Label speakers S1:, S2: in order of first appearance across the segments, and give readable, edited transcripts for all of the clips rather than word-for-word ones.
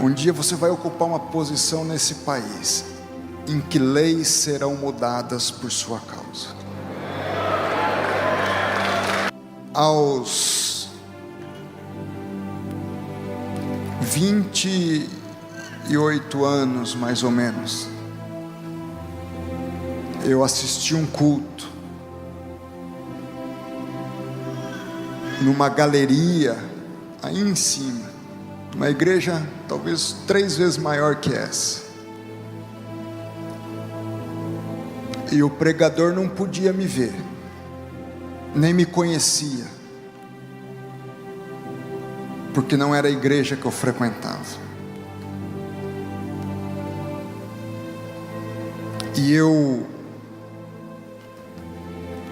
S1: Um dia você vai ocupar uma posição nesse país em que leis serão mudadas por sua causa. Aos 28 anos, mais ou menos, eu assisti um culto numa galeria aí em cima, uma igreja talvez 3 vezes maior que essa, e o pregador não podia me ver, nem me conhecia, porque não era a igreja que eu frequentava. E eu,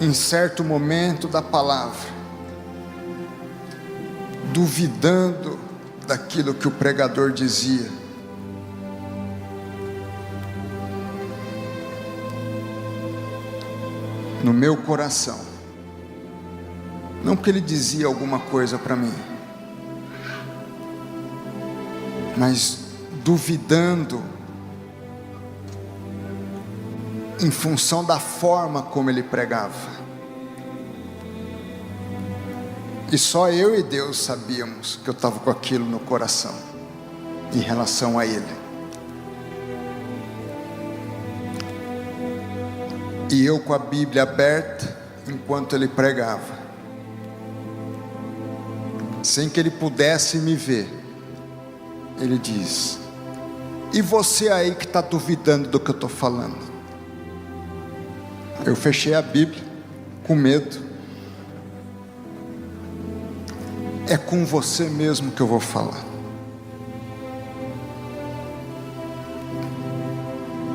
S1: em certo momento da palavra, duvidando daquilo que o pregador dizia, no meu coração, não que ele dizia alguma coisa para mim, mas duvidando em função da forma como ele pregava. E só eu e Deus sabíamos que eu estava com aquilo no coração em relação a ele. E eu com a Bíblia aberta enquanto ele pregava, sem que ele pudesse me ver, ele diz: e você aí que está duvidando do que eu estou falando? Eu fechei a Bíblia com medo. É com você mesmo que eu vou falar.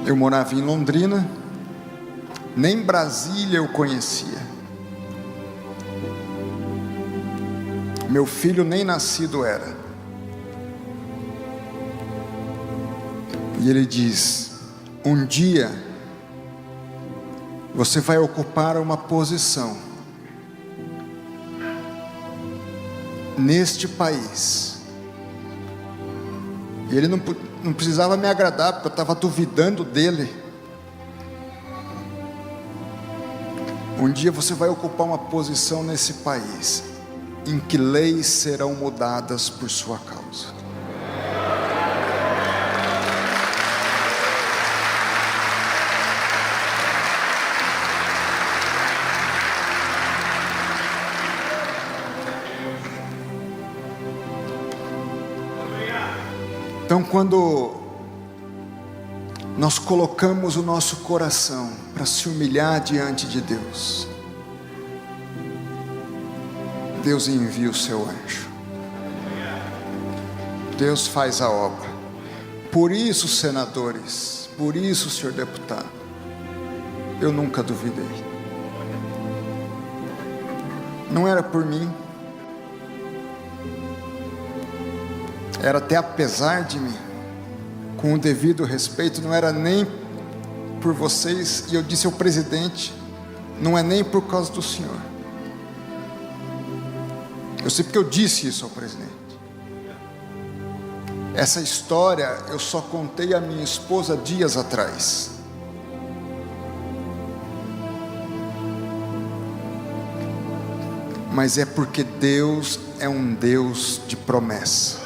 S1: Eu morava em Londrina, nem Brasília eu conhecia. Meu filho nem nascido era. E ele diz: um dia você vai ocupar uma posição neste país. E ele não precisava me agradar, porque eu estava duvidando dele. Um dia você vai ocupar uma posição nesse país em que leis serão mudadas por sua causa. Então, quando nós colocamos o nosso coração para se humilhar diante de Deus, Deus envia o seu anjo, Deus faz a obra. Por isso, senadores, por isso, senhor deputado, eu nunca duvidei. Não era por mim, era até apesar de mim, com o devido respeito, não era nem por vocês. E eu disse ao presidente: não é nem por causa do senhor. Eu sei porque eu disse isso ao presidente. Essa história eu só contei à minha esposa dias atrás. Mas é porque Deus é um Deus de promessa.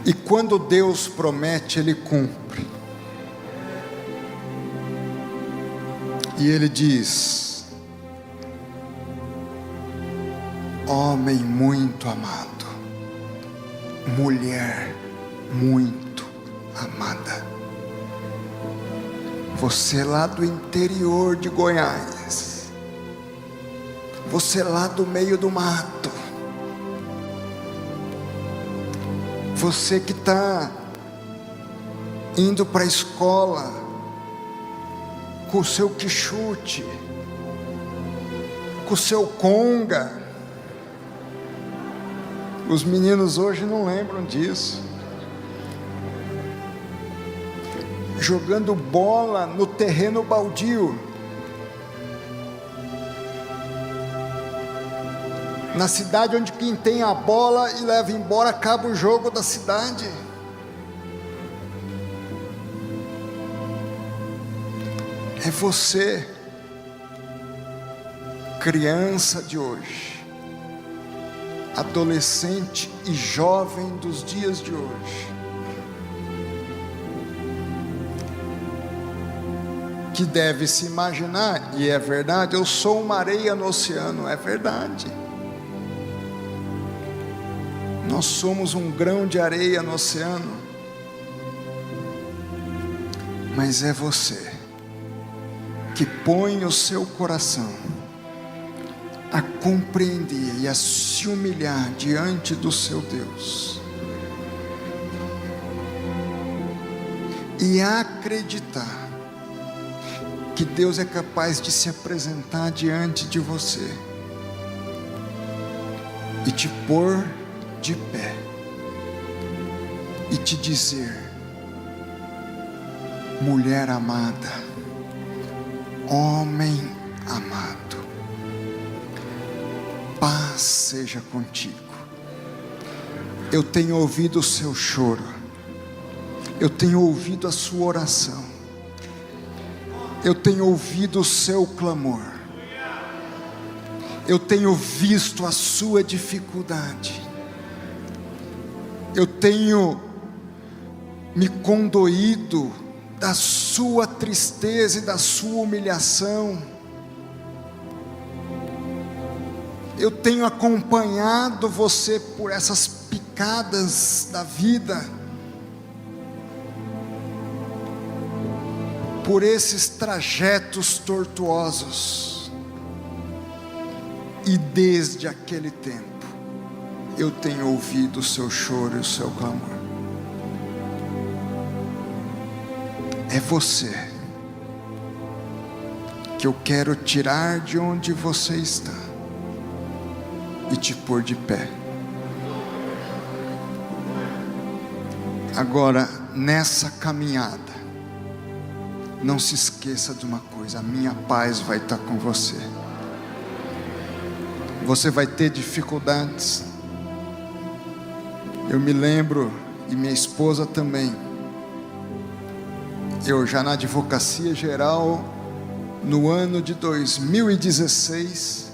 S1: E quando Deus promete, Ele cumpre. E Ele diz: homem muito amado, mulher muito amada, você lá do interior de Goiás, você lá do meio do mato, você que está indo para a escola com o seu quichute, com o seu conga. Os meninos hoje não lembram disso. Jogando bola no terreno baldio. Na cidade onde quem tem a bola e leva embora, acaba o jogo da cidade. É você, criança de hoje, adolescente e jovem dos dias de hoje, que deve se imaginar, e é verdade, eu sou uma areia no oceano, é verdade. Nós somos um grão de areia no oceano, mas é você que põe o seu coração a compreender e a se humilhar diante do seu Deus e a acreditar que Deus é capaz de se apresentar diante de você e te pôr de pé e te dizer: mulher amada, homem amado, paz seja contigo. Eu tenho ouvido o seu choro, eu tenho ouvido a sua oração, eu tenho ouvido o seu clamor, eu tenho visto a sua dificuldade, eu tenho me condoído da sua tristeza e da sua humilhação, eu tenho acompanhado você por essas picadas da vida, por esses trajetos tortuosos, e desde aquele tempo eu tenho ouvido o seu choro e o seu clamor. É você que eu quero tirar de onde você está e te pôr de pé. Agora, nessa caminhada, não se esqueça de uma coisa: a minha paz vai estar com você. Você vai ter dificuldades. Eu me lembro, e minha esposa também, eu já na advocacia geral, no ano de 2016,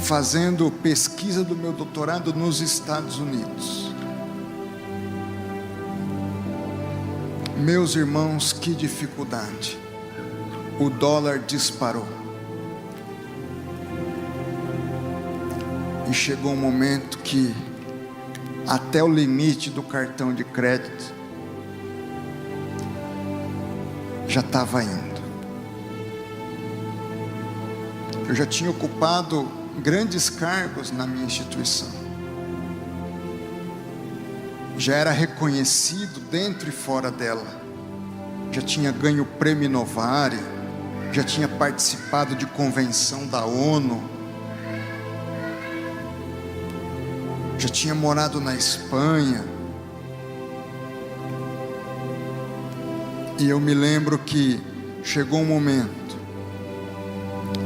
S1: fazendo pesquisa do meu doutorado nos Estados Unidos. Meus irmãos, que dificuldade! O dólar disparou. E chegou um momento que até o limite do cartão de crédito já estava indo. Eu já tinha ocupado grandes cargos na minha instituição, já era reconhecido dentro e fora dela, já tinha ganho o prêmio Novare, já tinha participado de convenção da ONU, já tinha morado na Espanha. E eu me lembro que chegou um momento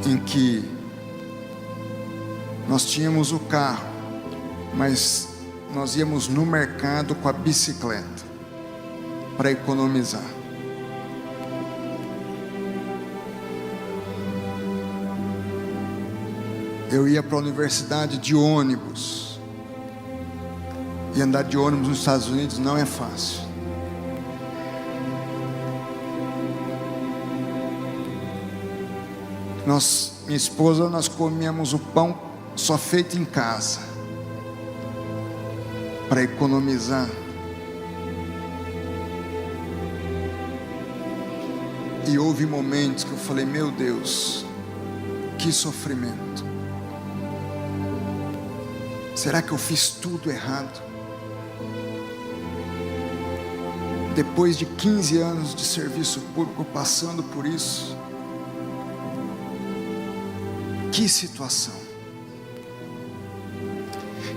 S1: em que nós tínhamos o carro, mas nós íamos no mercado com a bicicleta para economizar. Eu ia para a universidade de ônibus. E andar de ônibus nos Estados Unidos não é fácil. Minha esposa, nós comíamos o pão só feito em casa, para economizar. E houve momentos que eu falei: meu Deus, que sofrimento. Será que eu fiz tudo errado? Depois de 15 anos de serviço público, passando por isso, que situação.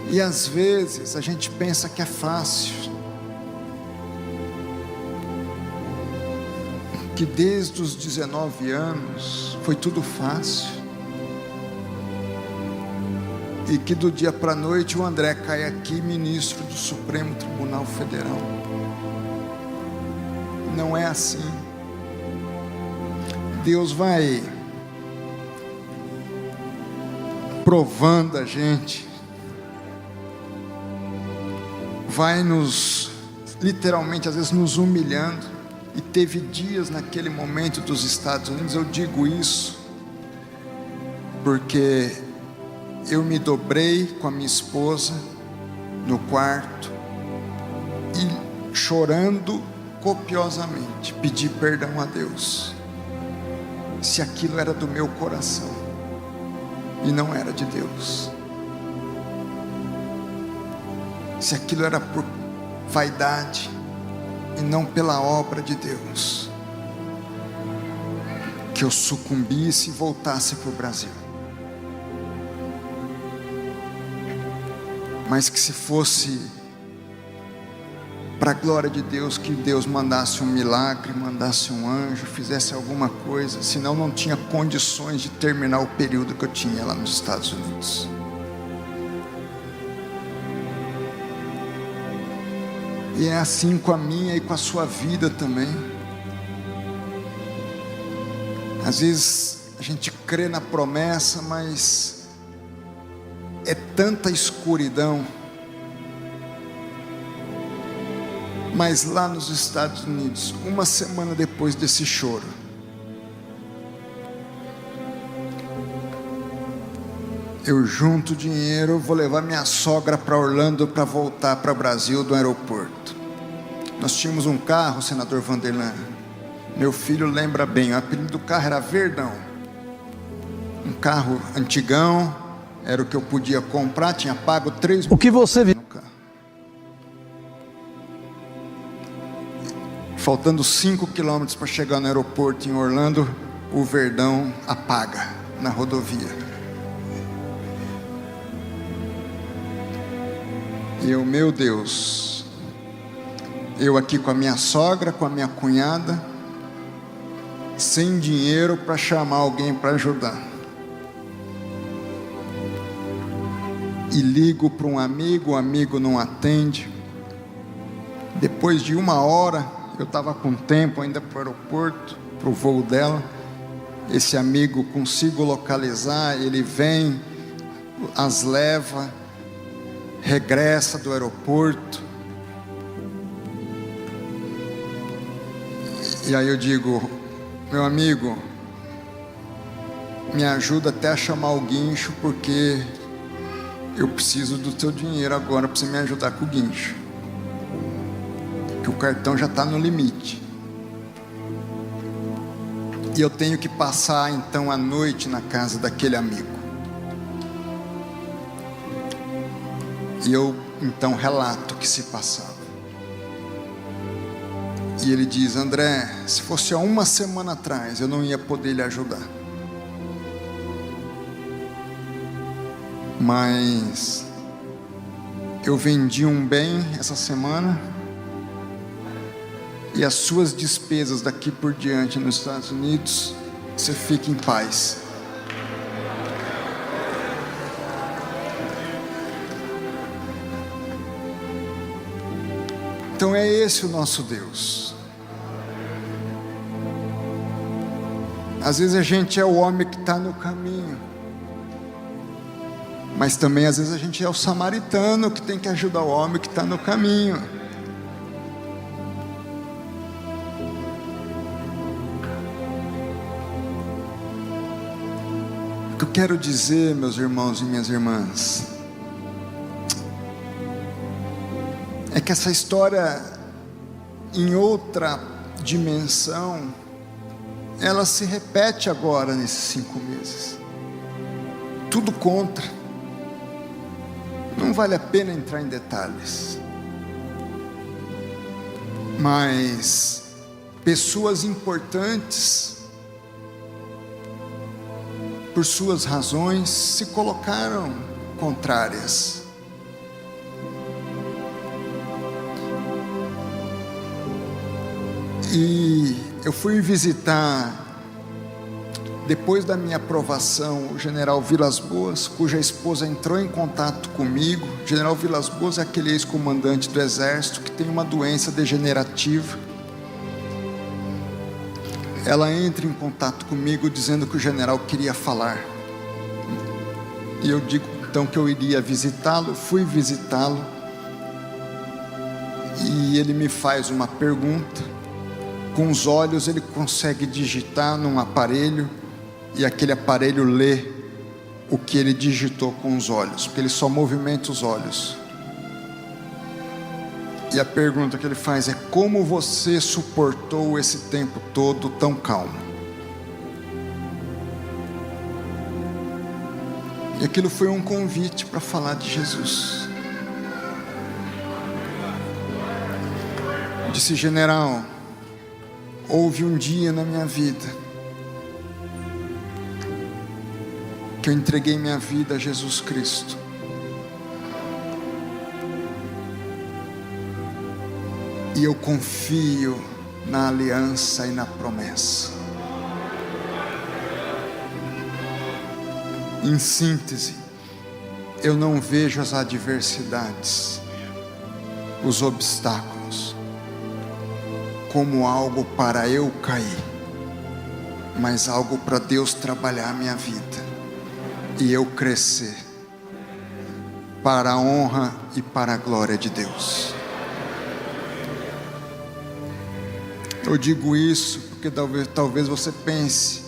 S1: E às vezes a gente pensa que é fácil, que desde os 19 anos foi tudo fácil, e que do dia para a noite o André cai aqui ministro do Supremo Tribunal Federal. Não é assim. Deus vai provando a gente, vai nos, literalmente, às vezes nos humilhando. E teve dias naquele momento dos Estados Unidos, eu digo isso porque eu me dobrei com a minha esposa no quarto e, chorando copiosamente, pedi perdão a Deus, se aquilo era do meu coração e não era de Deus, se aquilo era por vaidade e não pela obra de Deus, que eu sucumbisse e voltasse para o Brasil. Mas que se fosse para a glória de Deus, que Deus mandasse um milagre, mandasse um anjo, fizesse alguma coisa, senão não tinha condições de terminar o período que eu tinha lá nos Estados Unidos. E é assim com a minha e com a sua vida também. Às vezes a gente crê na promessa, mas é tanta escuridão. Mas lá nos Estados Unidos, uma semana depois desse choro, eu junto dinheiro, vou levar minha sogra para Orlando para voltar para o Brasil do aeroporto. Nós tínhamos um carro, senador Vanderlan, meu filho lembra bem, o apelido do carro era Verdão. Um carro antigão, era o que eu podia comprar, tinha pago 3 mil.
S2: O que você viu?
S1: Faltando 5 quilômetros para chegar no aeroporto em Orlando, o Verdão apaga na rodovia. E eu, meu Deus, eu aqui com a minha sogra, com a minha cunhada, sem dinheiro para chamar alguém para ajudar. E ligo para um amigo, o amigo não atende. Depois de 1 hora, eu estava com tempo ainda para o aeroporto, para o voo dela. Esse amigo consigo localizar, ele vem, as leva, regressa do aeroporto. E aí eu digo, meu amigo, me ajuda até a chamar o guincho, porque eu preciso do teu dinheiro agora para você me ajudar com o guincho, que o cartão já está no limite. E eu tenho que passar então a noite na casa daquele amigo. E eu então relato o que se passava. E ele diz, André, se fosse há 1 semana atrás, eu não ia poder lhe ajudar. Mas eu vendi um bem essa semana, e as suas despesas daqui por diante nos Estados Unidos, você fica em paz. Então é esse o nosso Deus. Às vezes a gente é o homem que está no caminho, mas também às vezes a gente é o samaritano que tem que ajudar o homem que está no caminho. O que eu quero dizer, meus irmãos e minhas irmãs, é que essa história, em outra dimensão, ela se repete agora nesses 5 meses. Tudo contra. Não vale a pena entrar em detalhes. Mas pessoas importantes, por suas razões, se colocaram contrárias. E Eu fui visitar, depois da minha aprovação, o general Vilas Boas, cuja esposa entrou em contato comigo. O general Vilas Boas é aquele ex-comandante do Exército que tem uma doença degenerativa. Ela entra em contato comigo dizendo que o general queria falar. E eu digo então que eu iria visitá-lo. Fui visitá-lo. E ele me faz uma pergunta. Com os olhos ele consegue digitar num aparelho. E aquele aparelho lê o que ele digitou com os olhos, porque ele só movimenta os olhos. E a pergunta que ele faz é: como você suportou esse tempo todo tão calmo? E aquilo foi um convite para falar de Jesus. Eu disse: general, houve um dia na minha vida que eu entreguei minha vida a Jesus Cristo. E eu confio na aliança e na promessa. Em síntese, eu não vejo as adversidades, os obstáculos, como algo para eu cair, mas algo para Deus trabalhar a minha vida e eu crescer para a honra e para a glória de Deus. Eu digo isso porque talvez você pense: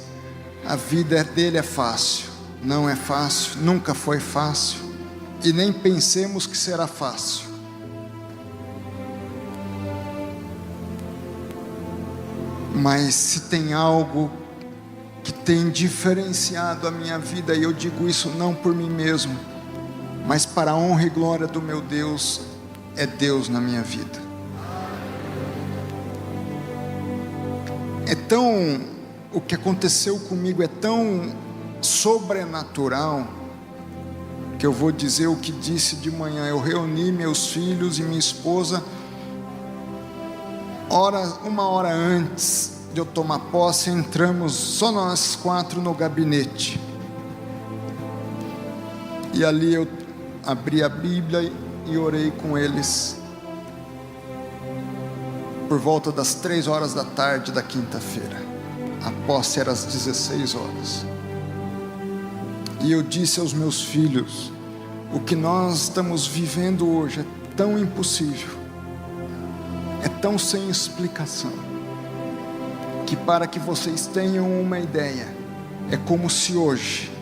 S1: a vida dele é fácil. Não é fácil, nunca foi fácil, e nem pensemos que será fácil. Mas se tem algo que tem diferenciado a minha vida, e eu digo isso não por mim mesmo, mas para a honra e glória do meu Deus, é Deus na minha vida. O que aconteceu comigo é tão sobrenatural, que eu vou dizer o que disse de manhã. Eu reuni meus filhos e minha esposa, uma hora antes de eu tomar posse. Entramos só nós 4 no gabinete, e ali eu abri a Bíblia e orei com eles por volta das 3 horas da tarde da quinta-feira. A posse era às 16 horas. E eu disse aos meus filhos: o que nós estamos vivendo hoje é tão impossível, é tão sem explicação, que para que vocês tenham uma ideia, é como se hoje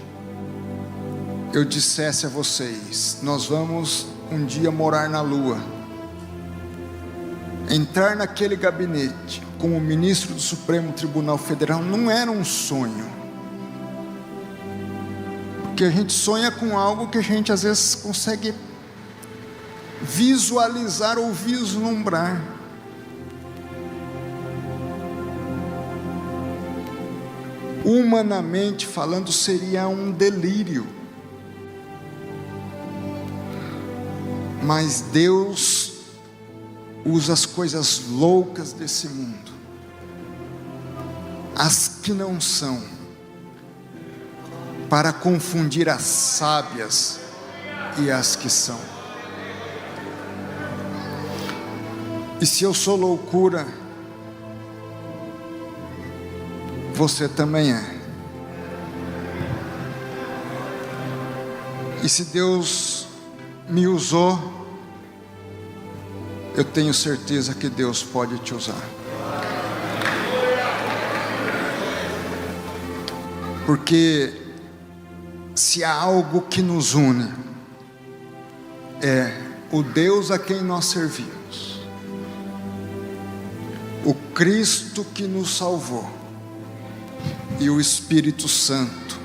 S1: eu dissesse a vocês: nós vamos um dia morar na lua. Entrar naquele gabinete como ministro do Supremo Tribunal Federal não era um sonho, porque a gente sonha com algo que a gente às vezes consegue visualizar ou vislumbrar. Humanamente falando, seria um delírio, mas Deus usa as coisas loucas desse mundo, as que não são, para confundir as sábias e as que são. E se eu sou loucura, você também é. E se Deus me usou, eu tenho certeza que Deus pode te usar. Porque se há algo que nos une, é o Deus a quem nós servimos, o Cristo que nos salvou, e o Espírito Santo,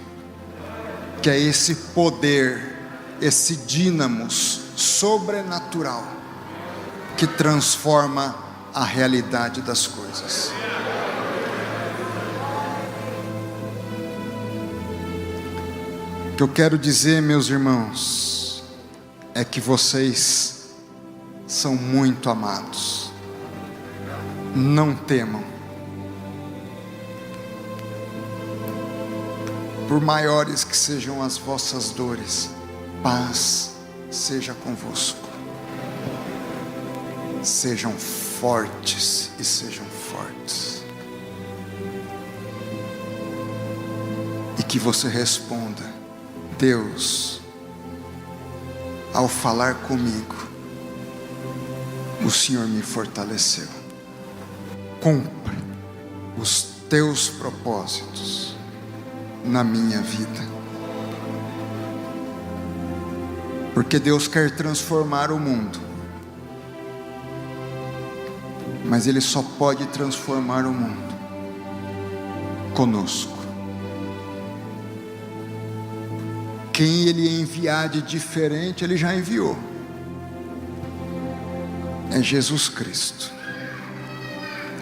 S1: que é esse poder, esse dínamos sobrenatural que transforma a realidade das coisas. O que eu quero dizer, meus irmãos, é que vocês são muito amados. Não temam, por maiores que sejam as vossas dores, paz seja convosco. Sejam fortes e sejam fortes. E que você responda: Deus, ao falar comigo, o Senhor me fortaleceu. Cumpre os teus propósitos na minha vida. Porque Deus quer transformar o mundo, mas Ele só pode transformar o mundo conosco. Quem Ele enviar de diferente, Ele já enviou. É Jesus Cristo.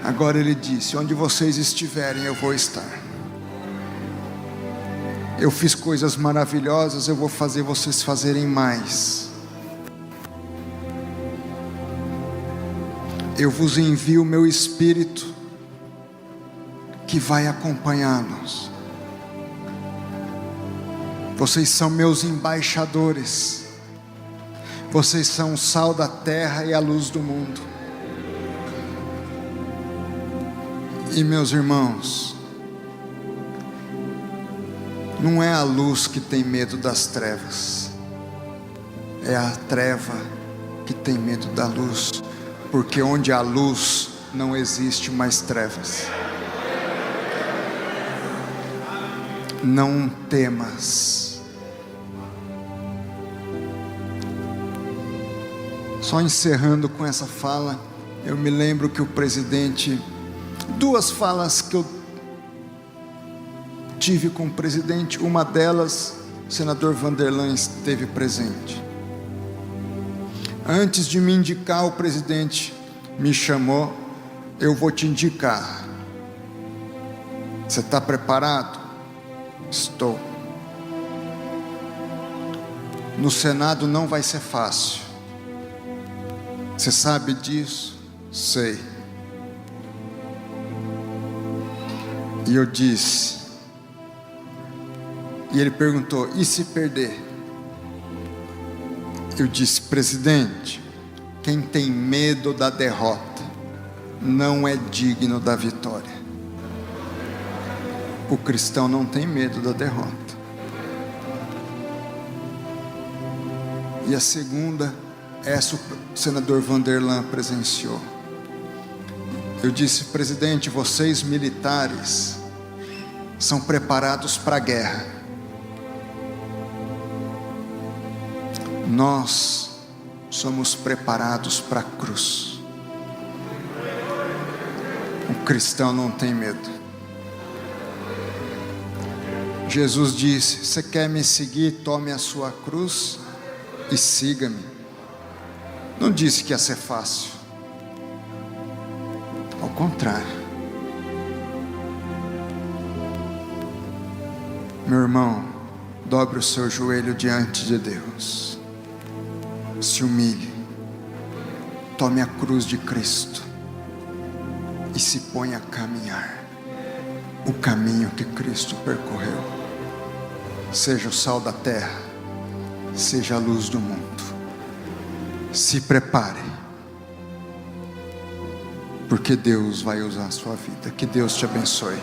S1: Agora Ele disse: onde vocês estiverem, eu vou estar. Eu fiz coisas maravilhosas, eu vou fazer vocês fazerem mais. Eu vos envio o meu Espírito, que vai acompanhá-los. Vocês são meus embaixadores. Vocês são o sal da terra e a luz do mundo. E meus irmãos, não é a luz que tem medo das trevas, é a treva que tem medo da luz. Porque onde há luz, não existe mais trevas. Não temas. Só encerrando com essa fala, eu me lembro que o presidente, duas falas que eu tive com o presidente, uma delas, o senador Vanderlan esteve presente. Antes de me indicar, o presidente me chamou: eu vou te indicar. Você está preparado? Estou. No Senado não vai ser fácil. Você sabe disso? Sei. E eu disse, e ele perguntou: e se perder? Eu disse: presidente, quem tem medo da derrota não é digno da vitória. O cristão não tem medo da derrota. E a segunda, essa o senador Vanderlan presenciou. Eu disse: presidente, vocês militares são preparados para a guerra. Nós somos preparados para a cruz. O cristão não tem medo. Jesus disse: você quer me seguir? Tome a sua cruz e siga-me. Não disse que ia ser fácil. Ao contrário. Meu irmão, dobre o seu joelho diante de Deus. Se humilhe, tome a cruz de Cristo e se ponha a caminhar o caminho que Cristo percorreu. Seja o sal da terra, seja a luz do mundo. Se prepare, porque Deus vai usar a sua vida. Que Deus te abençoe.